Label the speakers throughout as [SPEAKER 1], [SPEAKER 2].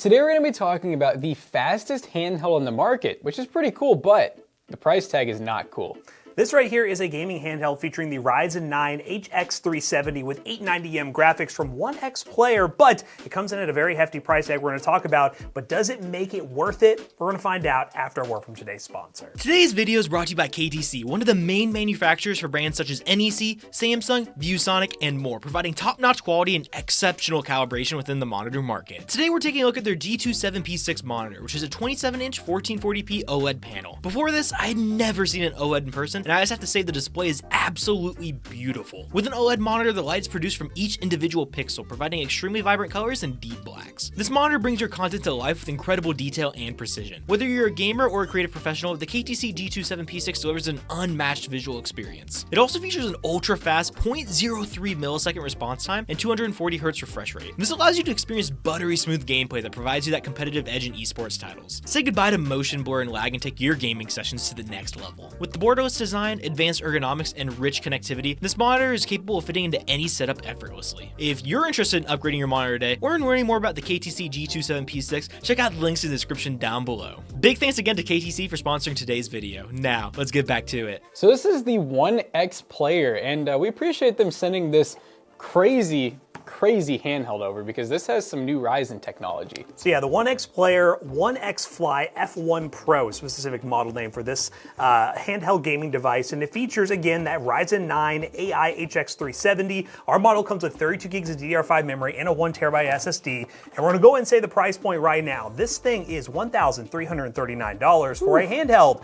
[SPEAKER 1] Today we're going to be talking about the fastest handheld on the market, which is pretty cool, but the price tag is not cool.
[SPEAKER 2] This right here is a gaming handheld featuring the Ryzen 9 HX370 with 890M graphics from OneXPlayer, but it comes in at a very hefty price tag we're going to talk about, but does it make it worth it? We're going to find out after a word from today's sponsor.
[SPEAKER 3] Today's video is brought to you by KTC, one of the main manufacturers for brands such as NEC, Samsung, ViewSonic, and more, providing top-notch quality and exceptional calibration within the monitor market. Today we're taking a look at their G27P6 monitor, which is a 27-inch 1440p OLED panel. Before this, I had never seen an OLED in person, and I just have to say the display is absolutely beautiful. With an OLED monitor, the light is produced from each individual pixel, providing extremely vibrant colors and deep blacks. This monitor brings your content to life with incredible detail and precision. Whether you're a gamer or a creative professional, the KTC G27P6 delivers an unmatched visual experience. It also features an ultra-fast 0.03 millisecond response time and 240Hz refresh rate. This allows you to experience buttery smooth gameplay that provides you that competitive edge in esports titles. Say goodbye to motion blur and lag and take your gaming sessions to the next level. With the borderless design, advanced ergonomics, and rich connectivity, this monitor is capable of fitting into any setup effortlessly. If you're interested in upgrading your monitor today or in learning more about the KTC G27P6, check out the links in the description down below. Big thanks again to KTC for sponsoring today's video. Now, let's get back to it.
[SPEAKER 1] So this is the OneXPlayer, and we appreciate them sending this crazy handheld over because this has some new Ryzen technology.
[SPEAKER 2] So yeah, the OneXPlayer OneXFly F1 Pro is a specific model name for this handheld gaming device, and it features, again, that Ryzen 9 AI HX370. Our model comes with 32 gigs of DDR5 memory and a 1TB SSD, and we're gonna go and say the price point right now. This thing is $1,339 for a handheld,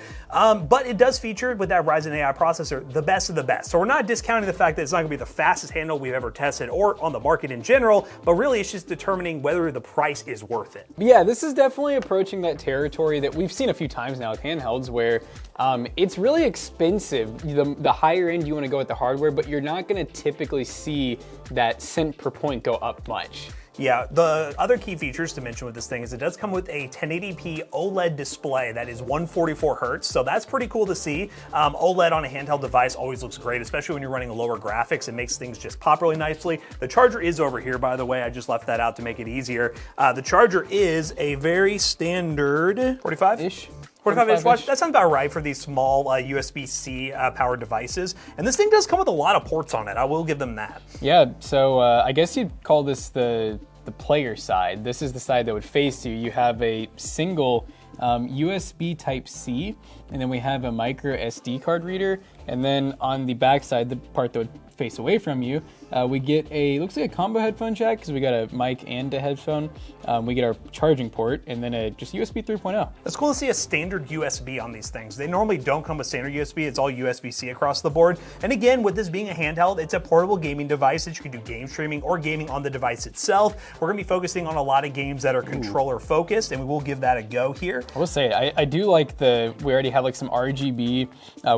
[SPEAKER 2] but it does feature, with that Ryzen AI processor, the best of the best. So we're not discounting the fact that it's not gonna be the fastest handheld we've ever tested or on the market in general, but really it's just determining whether the price is worth it.
[SPEAKER 1] Yeah, this is definitely approaching that territory that we've seen a few times now with handhelds where it's really expensive. The higher end you want to go with the hardware, but you're not going to typically see that cent per point go up much.
[SPEAKER 2] Yeah, the other key features to mention with this thing is it does come with a 1080p OLED display that is 144Hz, so that's pretty cool to see. OLED on a handheld device always looks great, especially when you're running lower graphics. It makes things just pop really nicely. The charger is over here, by the way. I just left that out to make it easier. The charger is a very standard 45-ish. 45-inch watch. That sounds about right for these small USB-C powered devices. And this thing does come with a lot of ports on it. I will give them that.
[SPEAKER 1] Yeah, so I guess you'd call this the player side. This is the side that would face you. You have a single USB Type-C, and then we have a micro SD card reader. And then on the back side, the part that would face away from you, we get looks like a combo headphone jack because we got a mic and a headphone. We get our charging port and then just USB 3.0.
[SPEAKER 2] It's cool to see a standard USB on these things. They normally don't come with standard USB. It's all USB-C across the board. And again, with this being a handheld, it's a portable gaming device that you can do game streaming or gaming on the device itself. We're gonna be focusing on a lot of games that are controller focused, and we will give that a go here.
[SPEAKER 1] I will say, I do like we already have like some RGB.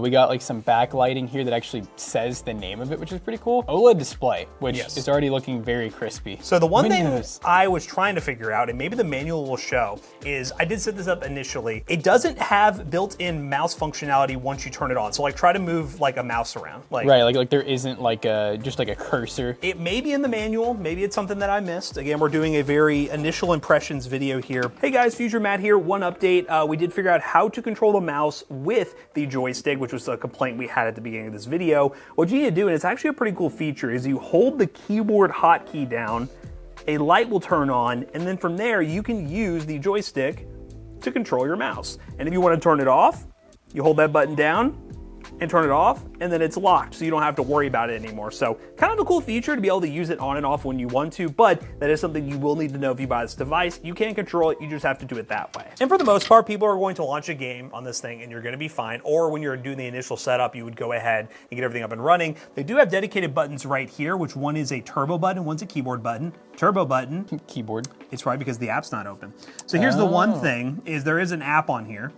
[SPEAKER 1] We got like some backlighting here that actually says the name of it, which is pretty cool. OLED display, which is already looking very crispy.
[SPEAKER 2] So the one thing I was trying to figure out, and maybe the manual will show, is I did set this up initially. It doesn't have built-in mouse functionality once you turn it on. So like try to move like a mouse around.
[SPEAKER 1] Right, like there isn't like just like a cursor.
[SPEAKER 2] It may be in the manual, maybe it's something that I missed. Again, we're doing a very initial impressions video here. Hey guys, Future Matt here. One update, we did figure out how to control the mouse with the joystick, which was a complaint we had at the beginning of this video. What you need to do, and it's actually a pretty cool feature, is you hold the keyboard hotkey down, a light will turn on, and then from there you can use the joystick to control your mouse. And if you want to turn it off, you hold that button down and turn it off, and then it's locked, so you don't have to worry about it anymore. So kind of a cool feature to be able to use it on and off when you want to, but that is something you will need to know if you buy this device. You can control it, you just have to do it that way. And for the most part, people are going to launch a game on this thing and you're gonna be fine, or when you're doing the initial setup, you would go ahead and get everything up and running. They do have dedicated buttons right here, which one is a turbo button, one's a keyboard button. Turbo button.
[SPEAKER 1] Keyboard.
[SPEAKER 2] It's right because the app's not open. So here's the one thing, is there is an app on here.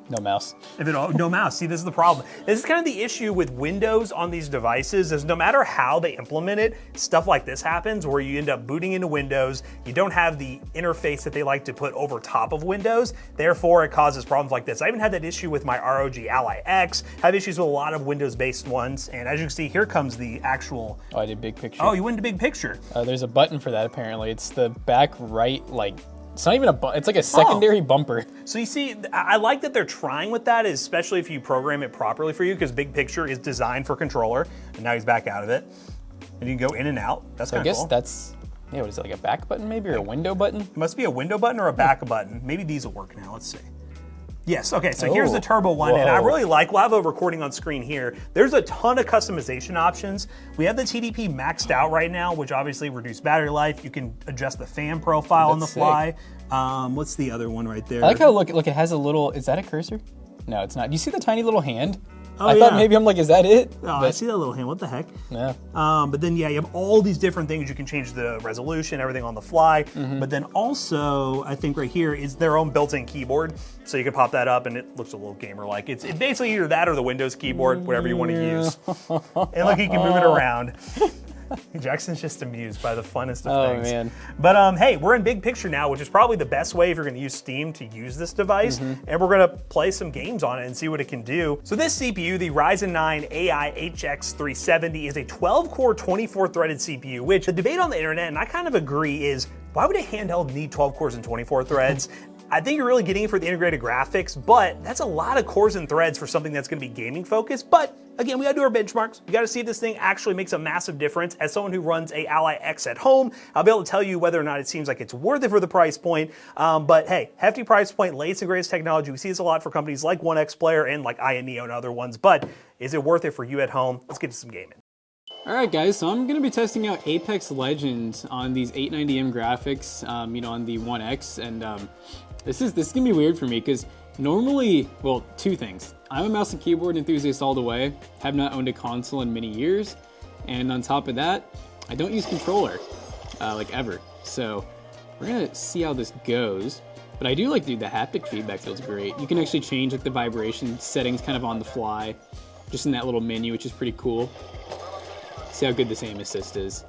[SPEAKER 1] No mouse.
[SPEAKER 2] No mouse. See, this is the problem. This is kind of the issue with Windows on these devices is no matter how they implement it, stuff like this happens where you end up booting into Windows. You don't have the interface that they like to put over top of Windows. Therefore, it causes problems like this. I even had that issue with my ROG Ally X. I have issues with a lot of Windows-based ones. And as you can see, here comes the actual...
[SPEAKER 1] Oh, I did big picture.
[SPEAKER 2] Oh, you went to big picture.
[SPEAKER 1] There's a button for that, apparently. It's the back right, like... It's not even it's like a secondary bumper.
[SPEAKER 2] So you see, I like that they're trying with that, especially if you program it properly for you, because Big Picture is designed for controller, and now he's back out of it. And you can go in and out. That's kind of cool.
[SPEAKER 1] I guess that's, yeah, what is it, like a back button maybe, or a window button?
[SPEAKER 2] It must be a window button or a back button. Maybe these will work now, let's see. Yes, okay, so here's the turbo one, and I really like, we'll have a recording on screen here. There's a ton of customization options. We have the TDP maxed out right now, which obviously reduced battery life. You can adjust the fan profile on the fly. What's the other one right there?
[SPEAKER 1] I like how, look, it has a little, is that a cursor? No, it's not. Do you see the tiny little hand?
[SPEAKER 2] Oh,
[SPEAKER 1] I thought maybe I'm like, is that it?
[SPEAKER 2] Oh, I see that little hand. What the heck?
[SPEAKER 1] Yeah.
[SPEAKER 2] But then, yeah, you have all these different things. You can change the resolution, everything on the fly. But then also, I think right here is their own built-in keyboard. So you can pop that up, and it looks a little gamer-like. It's basically either that or the Windows keyboard, whatever you want to use. And look, you can move it around. Jackson's just amused by the funnest of things.
[SPEAKER 1] Man.
[SPEAKER 2] But hey, we're in Big Picture now, which is probably the best way if you're gonna use Steam to use this device. And we're gonna play some games on it and see what it can do. So this CPU, the Ryzen 9 AI HX 370, is a 12-core, 24-threaded CPU, which the debate on the internet, and I kind of agree, is why would a handheld need 12 cores and 24 threads? I think you're really getting it for the integrated graphics, but that's a lot of cores and threads for something that's gonna be gaming focused. But again, we gotta do our benchmarks. We gotta see if this thing actually makes a massive difference. As someone who runs a Ally X at home, I'll be able to tell you whether or not it seems like it's worth it for the price point. But hey, hefty price point, latest and greatest technology. We see this a lot for companies like OneXPlayer and like Neo and other ones, but is it worth it for you at home? Let's get to some gaming.
[SPEAKER 1] Alright guys, so I'm going to be testing out Apex Legends on these 890M graphics, on the One X, and this is going to be weird for me because normally, well, two things. I'm a mouse and keyboard enthusiast all the way, have not owned a console in many years, and on top of that, I don't use controller, like ever. So we're going to see how this goes. But I do like, dude, the haptic feedback feels great. You can actually change like the vibration settings kind of on the fly, just in that little menu, which is pretty cool. See how good this aim assist is.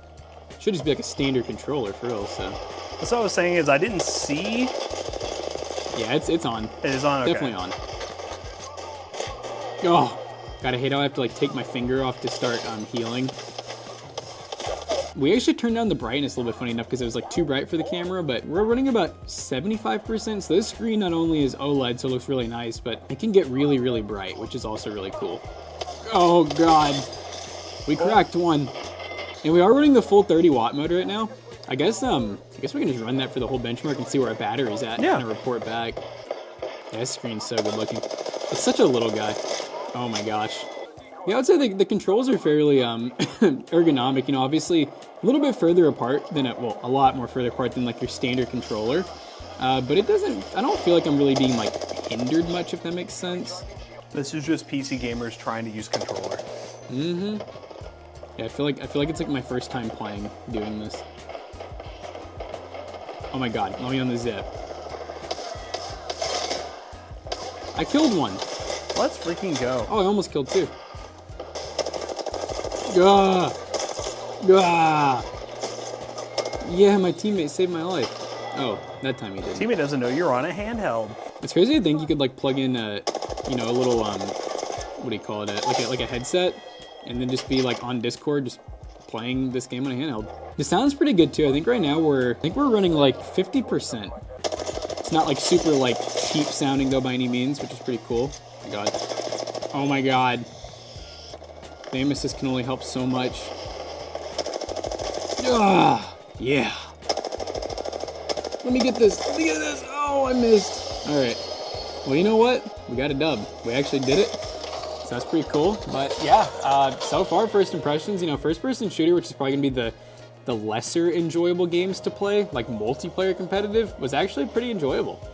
[SPEAKER 1] Should just be like a standard controller for real, so.
[SPEAKER 2] That's what I was saying is I didn't see.
[SPEAKER 1] Yeah, it's on.
[SPEAKER 2] It is on, okay.
[SPEAKER 1] Definitely on. Oh, gotta hate how I have to like take my finger off to start healing. We actually turned down the brightness a little bit, funny enough, because it was like too bright for the camera, but we're running about 75%. So this screen not only is OLED, so it looks really nice, but it can get really, really bright, which is also really cool. Oh God. We cracked one. And we are running the full 30 watt mode right now. I guess we can just run that for the whole benchmark and see where our battery's at and report back. Yeah, this screen's so good looking. It's such a little guy. Oh my gosh. Yeah, I would say the controls are fairly ergonomic, obviously a little bit further apart than, well, a lot more further apart than like your standard controller. But it doesn't, I don't feel like I'm really being like hindered much, if that makes sense.
[SPEAKER 2] This is just PC gamers trying to use controller.
[SPEAKER 1] Mm-hmm. Yeah, I feel like it's like my first time doing this. Oh my God, let me on the zip. I killed one.
[SPEAKER 2] Let's freaking go.
[SPEAKER 1] Oh, I almost killed two. Gah! Gah! Yeah, my teammate saved my life. Oh, that time he did.
[SPEAKER 2] Teammate doesn't know you're on a handheld.
[SPEAKER 1] It's crazy to think you could like plug in a little what do you call it? Like a headset. And then just be like on Discord, just playing this game on a handheld. It sounds pretty good too. I think right now we're running like 50%. It's not like super like cheap sounding though by any means, which is pretty cool. Oh my God. Oh my God. The aim assist can only help so much. Ah, yeah. Let me get this. Let me get this. Oh, I missed. All right. Well, you know what? We got a dub. We actually did it. So that's pretty cool. But yeah, so far first impressions, first person shooter, which is probably gonna be the lesser enjoyable games to play, like multiplayer competitive, was actually pretty enjoyable.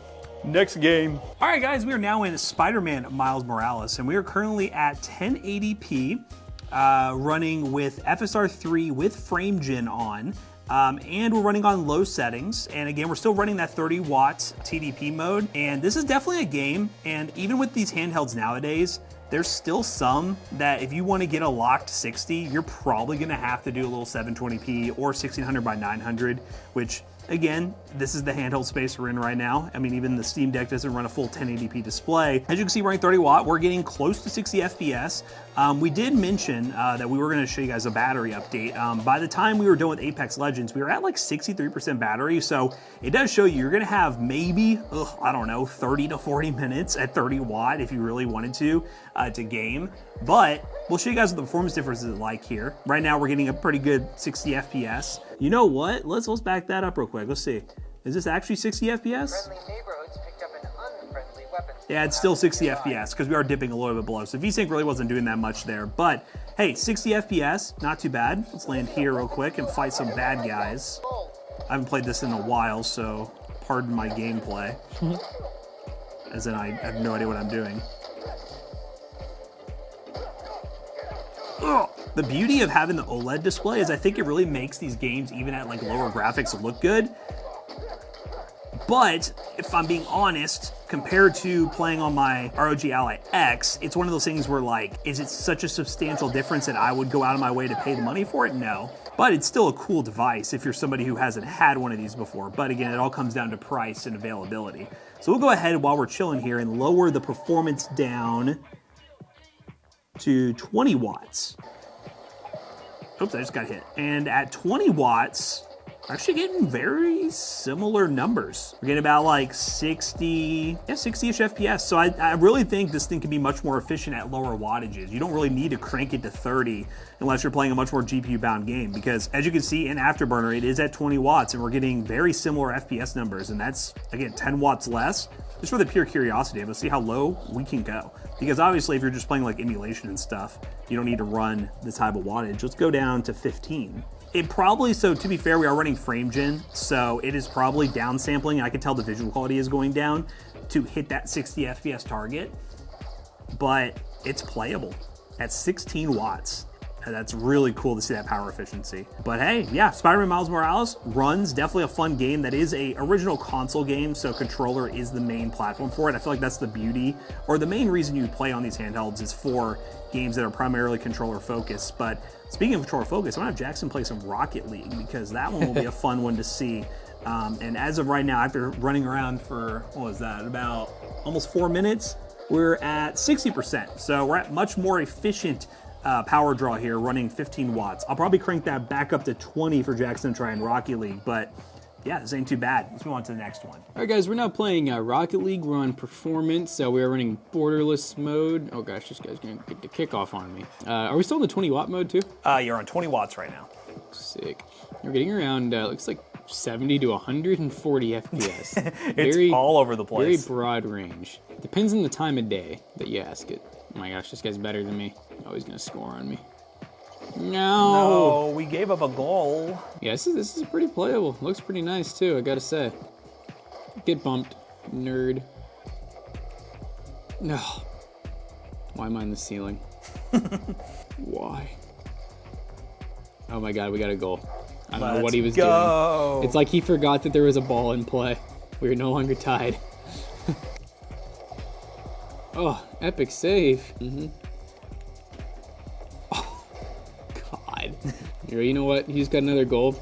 [SPEAKER 2] Next game. All right, guys, we are now in Spider-Man Miles Morales, and we are currently at 1080p, running with FSR 3 with FrameGen on. and we're running on low settings. And again, we're still running that 30 watt TDP mode. And this is definitely a game. And even with these handhelds nowadays, there's still some that if you want to get a locked 60, you're probably going to have to do a little 720p or 1600 by 900, which again, this is the handheld space we're in right now. I mean, even the Steam Deck doesn't run a full 1080p display. As you can see, running 30 watt, we're getting close to 60 FPS. We did mention that we were going to show you guys a battery update. By the time we were done with Apex Legends, we were at like 63% battery. So it does show you're going to have maybe, I don't know, 30 to 40 minutes at 30 watt if you really wanted to game. But we'll show you guys what the performance difference is like here. Right now, we're getting a pretty good 60 FPS. You know what? Let's back that up real quick. Let's see. Is this actually 60 FPS?
[SPEAKER 4] Friendly neighborhoods picked up an unfriendly weapon.
[SPEAKER 2] Yeah, it's still 60 FPS because we are dipping a little bit below. So VSync really wasn't doing that much there. But hey, 60 FPS, not too bad. Let's land here real quick and fight some bad guys. I haven't played this in a while, so pardon my gameplay. As in, I have no idea what I'm doing. Ugh. The beauty of having the OLED display is I think it really makes these games, even at like lower graphics, look good. But if I'm being honest, compared to playing on my ROG Ally X, it's one of those things where like, is it such a substantial difference that I would go out of my way to pay the money for it? No. But it's still a cool device if you're somebody who hasn't had one of these before. But again, it all comes down to price and availability. So we'll go ahead while we're chilling here and lower the performance down to 20 watts. Oops, I just got hit. And at 20 watts, we're actually getting very similar numbers. We're getting about like 60-ish FPS. So I really think this thing can be much more efficient at lower wattages. You don't really need to crank it to 30 unless you're playing a much more GPU-bound game, because as you can see in Afterburner, it is at 20 watts and we're getting very similar FPS numbers. And that's, again, 10 watts less. Just for the pure curiosity of it, see how low we can go. Because obviously if you're just playing like emulation and stuff, you don't need to run this type of wattage. Let's go down to 15. It probably, so to be fair, we are running frame gen, so it is probably downsampling. I can tell the visual quality is going down to hit that 60 FPS target, but it's playable at 16 watts. And that's really cool to see that power efficiency. But hey, yeah, Spider-Man Miles Morales runs, definitely a fun game. That is a original console game, so controller is the main platform for it. I feel like that's the beauty, or the main reason you play on these handhelds is for games that are primarily controller focused. But speaking of controller focused, I'm gonna have Jackson play some Rocket League because that one will be a fun one to see. And as of right now, after running around for, what was that, about almost 4 minutes, we're at 60%. So we're at much more efficient power draw here, running 15 watts. I'll probably crank that back up to 20 for Jackson to try in Rocket League, but yeah, this ain't too bad. Let's move on to the next one.
[SPEAKER 1] All right, guys, we're now playing Rocket League. We're on performance, so we are running borderless mode. Oh gosh, this guy's gonna get the kickoff on me. Are we still in the 20 watt mode too?
[SPEAKER 2] You're on 20 watts right now.
[SPEAKER 1] Sick. We're getting around, looks like 70 to 140 FPS.
[SPEAKER 2] It's all over the place.
[SPEAKER 1] Very broad range. Depends on the time of day that you ask it. Oh my gosh, this guy's better than me. Oh, he's gonna score on me. No,
[SPEAKER 2] we gave up a goal.
[SPEAKER 1] Yeah, this is pretty playable. Looks pretty nice too, I gotta say. Get bumped, nerd. No. Why am I in the ceiling? Why? Oh my god, we got a goal. I don't know what he was doing. It's like he forgot that there was a ball in play. We are no longer tied. Oh, epic save. Oh, God. You know what? He's got another goal.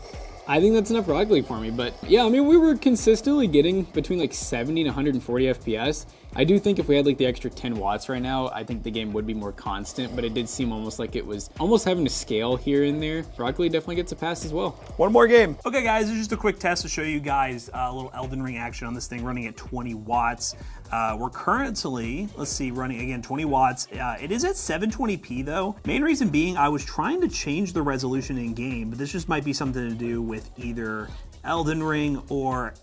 [SPEAKER 1] I think that's enough Rocket League for me, but yeah, I mean, we were consistently getting between like 70 and 140 FPS. I do think if we had like the extra 10 watts right now, I think the game would be more constant, but it did seem almost like it was almost having to scale here and there. Rocket League definitely gets a pass as well.
[SPEAKER 2] One more game. Okay guys, this is just a quick test to show you guys a little Elden Ring action on this thing running at 20 watts. We're currently, let's see, running again 20 watts. It is at 720p though. Main reason being I was trying to change the resolution in game, but this just might be something to do with either Elden Ring or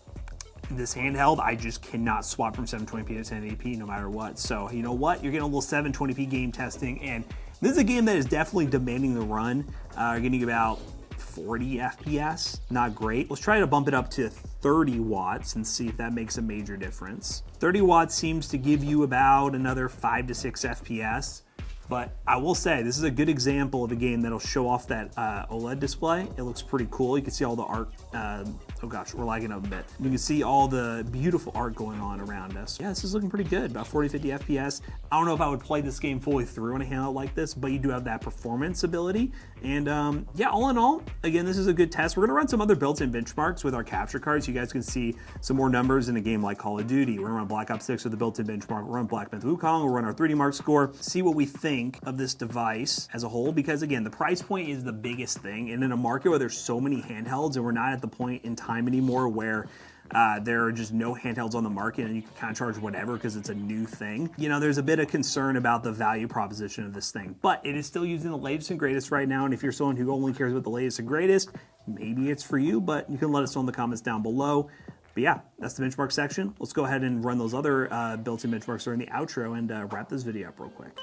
[SPEAKER 2] this handheld. I just cannot swap from 720p to 1080p no matter what. So you know what? You're getting a little 720p game testing, and this is a game that is definitely demanding the run. You're getting about 40 FPS, not great. Let's try to bump it up to 30 watts and see if that makes a major difference. 30 watts seems to give you about another 5 to 6 FPS. But I will say, this is a good example of a game that'll show off that OLED display. It looks pretty cool. You can see all the art. Oh gosh, we're lagging up a bit. You can see all the beautiful art going on around us. Yeah, this is looking pretty good, about 40, 50 FPS. I don't know if I would play this game fully through on a handheld like this, but you do have that performance ability. And yeah, all in all, again, this is a good test. We're gonna run some other built-in benchmarks with our capture cards. You guys can see some more numbers in a game like Call of Duty. We're gonna run Black Ops 6 with the built-in benchmark. We'll run Black Myth Wukong. We'll run our 3D Mark score. See what we think of this device as a whole, because again, the price point is the biggest thing. And in a market where there's so many handhelds, and we're not at the point in time anymore where there are just no handhelds on the market and you can kind of charge whatever because it's a new thing. You know, there's a bit of concern about the value proposition of this thing, but it is still using the latest and greatest right now. And if you're someone who only cares about the latest and greatest, maybe it's for you, but you can let us know in the comments down below. But yeah, that's the benchmark section. Let's go ahead and run those other built-in benchmarks during the outro and wrap this video up real quick.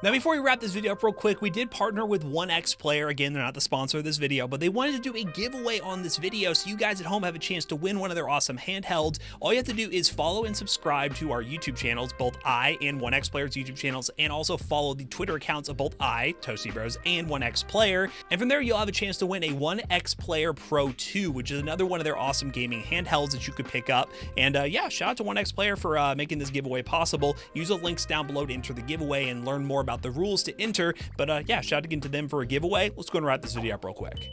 [SPEAKER 5] Now, before we wrap this video up real quick, we did partner with OneXPlayer. Again, they're not the sponsor of this video, but they wanted to do a giveaway on this video so you guys at home have a chance to win one of their awesome handhelds. All you have to do is follow and subscribe to our YouTube channels, both I and OneXPlayer's YouTube channels, and also follow the Twitter accounts of both I, Toasty Bros, and OneXPlayer. And from there, you'll have a chance to win a OneXPlayer Pro 2, which is another one of their awesome gaming handhelds that you could pick up. And yeah, shout out to OneXPlayer for making this giveaway possible. Use the links down below to enter the giveaway and learn more about the rules to enter. But yeah, shout out again to them for a giveaway. Let's go and wrap this video up real quick.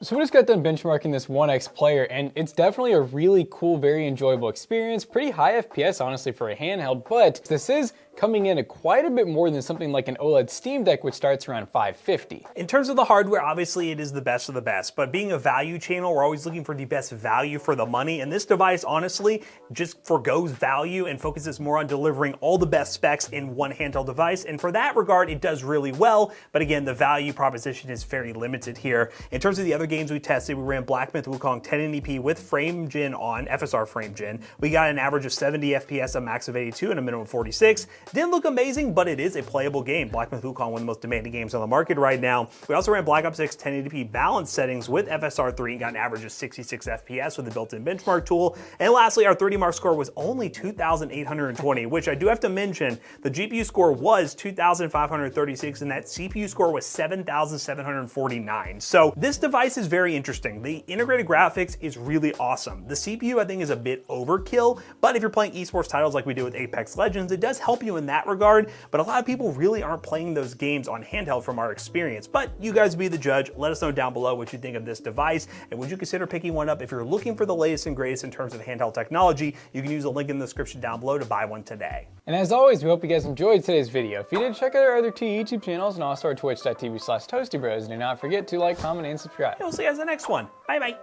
[SPEAKER 1] So we just got done benchmarking this OneXPlayer, and it's definitely a really cool, very enjoyable experience. Pretty high FPS, honestly, for a handheld, but this is coming in at quite a bit more than something like an OLED Steam Deck, which starts around $550.
[SPEAKER 2] In terms of the hardware, obviously it is the best of the best, but being a value channel, we're always looking for the best value for the money, and this device, honestly, just forgoes value and focuses more on delivering all the best specs in one handheld device, and for that regard, it does really well, but again, the value proposition is very limited here. In terms of the other games we tested, we ran Black Myth Wukong 1080p with frame gen on, FSR frame gen. We got an average of 70 FPS, a max of 82, and a minimum of 46. Didn't look amazing, but it is a playable game. Black Myth Wukong, one of the most demanding games on the market right now. We also ran Black Ops 6 1080p balance settings with FSR 3 and got an average of 66 FPS with the built-in benchmark tool. And lastly, our 3D Mark score was only 2,820, which I do have to mention, the GPU score was 2,536 and that CPU score was 7,749. So this device is very interesting. The integrated graphics is really awesome. The CPU, I think, is a bit overkill, but if you're playing esports titles like we did with Apex Legends, it does help you in that regard, but a lot of people really aren't playing those games on handheld from our experience. But you guys be the judge. Let us know down below what you think of this device, and would you consider picking one up? If you're looking for the latest and greatest in terms of handheld technology, you can use the link in the description down below to buy one today.
[SPEAKER 1] And as always, we hope you guys enjoyed today's video. If you did, check out our other two YouTube channels and also our twitch.tv/toastybros. And do not forget to like, comment, and subscribe.
[SPEAKER 2] We'll see you guys in the next one. Bye-bye.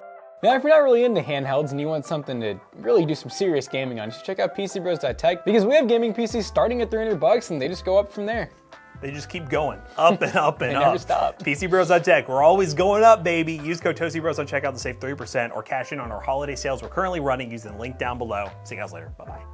[SPEAKER 1] Now, if you're not really into handhelds and you want something to really do some serious gaming on, just check out PCBros.tech, because we have gaming PCs starting at $300 and they just go up from there.
[SPEAKER 2] They just keep going up and up and
[SPEAKER 1] They
[SPEAKER 2] up.
[SPEAKER 1] never stop.
[SPEAKER 2] PCBros.tech, we're always going up, baby. Use code ToastyBros on checkout to save 30% or cash in on our holiday sales we're currently running using the link down below. See you guys later. Bye-bye.